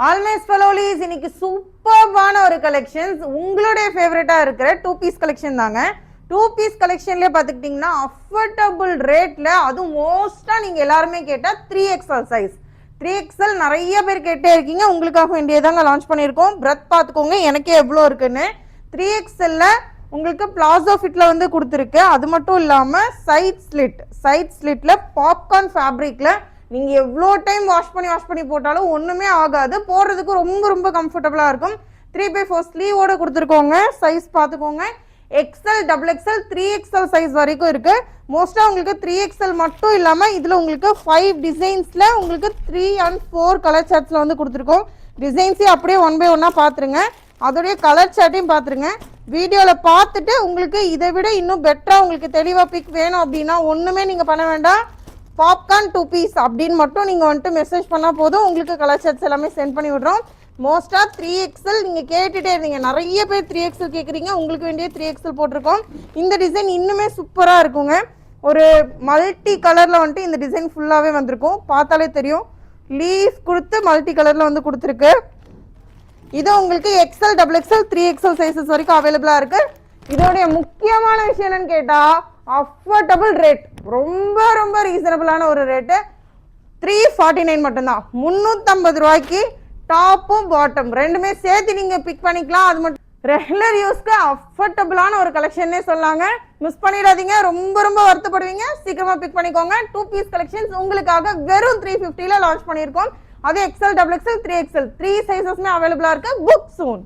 ஆல்மேஸ் ஃபெலோலிஸ் இன்னைக்கு சூப்பர்பான ஒரு கலெக்ஷன்ஸ் உங்களுடைய ஃபேவரட்டா இருக்கிற 2 பீஸ் கலெக்ஷன் தாங்க. 2 பீஸ் கலெக்ஷன்லயே பாத்துக்கிட்டீங்கன்னா அஃபோர்டபுள் ரேட்ல அதுவும் மோஸ்டா நீங்க எல்லாருமே கேட்டா 3XL சைஸ். 3XL நிறைய பேர் கேட்டே இருக்கீங்க, உங்களுக்காக வேண்டியதாங்க லான்ச் பண்ணியிருக்கோம். பிரெத் பார்த்துக்கோங்க எனக்கே எவ்வளோ இருக்குன்னு. 3XLல உங்களுக்கு பிளாசோ ஃபிட்ல வந்து கொடுத்துருக்கு. அது மட்டும் இல்லாம சைட் ஸ்லிட்ல பாப்கார்ன் ஃபேப்ரிக்ல நீங்க எவ்வளோ டைம் வாஷ் பண்ணி போட்டாலும் ஒண்ணுமே ஆகாது. போடுறதுக்கு ரொம்ப ரொம்ப கம்ஃபர்டபுளா இருக்கும். 3x4 ஸ்லீவோட கொடுத்துருக்கோங்க. சைஸ் பார்த்துக்கோங்க. XL, XXL, 3XL சைஸ் வரைக்கும் இருக்கு. மோஸ்டா உங்களுக்கு 3XL மட்டும் இல்லாம இதுல உங்களுக்கு 5 டிசைன்ஸ்ல உங்களுக்கு 3 and 4 கலர் சார்ட்ஸ்ல வந்து கொடுத்துருக்கோம். டிசைன்ஸே அப்படியே 1 by 1 பாத்துருங்க. அதோடைய கலர் சார்ட்டையும் பாத்துருங்க. வீடியோல பார்த்துட்டு உங்களுக்கு இதை விட இன்னும் பெட்டரா உங்களுக்கு தெளிவா பிக் வேணும் அப்படின்னா ஒண்ணுமே நீங்க பண்ண வேண்டாம். பாப்கார்ன் 2 பீஸ் அப்படின்னு மட்டும் நீங்க வந்துட்டு மெசேஜ் பண்ணா போதும், உங்களுக்கு கலர் சார்ட்ஸ் எல்லாமே சென்ட் பண்ணி விடுறோம். மோஸ்டா 3XL நீங்க கேட்டுட்டே இருந்தீங்க, நிறைய பேர் 3XL கேக்குறீங்க, உங்களுக்கு வேண்டிய 3XL போட்டிருக்கோம். இந்த டிசைன் இன்னுமே சூப்பரா இருக்குங்க. ஒரு மல்டி கலர்ல வந்துட்டு இந்த டிசைன் ஃபுல்லாவே வந்திருக்கும். பார்த்தாலே தெரியும் லீஃப் கொடுத்து மல்டி கலர்ல வந்து கொடுத்துருக்கு. இது உங்களுக்கு XL, XXL, 3XL சைஸஸ் வரைக்கும் அவைலபிளா இருக்கு. இதோடைய முக்கியமான விஷயம் என்னன்னு கேட்டா அஃபோர்டபுள் ரேட், ரொம்ப ரொம்ப ரீசனபிளான ஒரு ரேட்டு. 349 மட்டும்தான். 350 ரூபாய்க்கு டாப்பும் பாட்டம் ரெண்டுமே சேர்த்து நீங்க பிக் பண்ணிக்கலாம். அது மட்டும் ரெகுலர் யூஸ்க்கு அஃபோர்டபுளான ஒரு கலெக்ஷன்னே சொல்லாங்க. மிஸ் பண்ணிடாதீங்க, ரொம்ப ரொம்ப வருத்தப்படுவீங்க. சீக்கிரமா பிக் பண்ணிக்கோங்க. 2 பீஸ் கலெக்ஷன்ஸ் உங்களுக்காக வெறும் 350ல லான்ச் பண்ணியிருக்கோம். அது XL, XXL, 3XL 3 சைஸஸ்மே அவைலபிளா இருக்கு. புக் சூன்.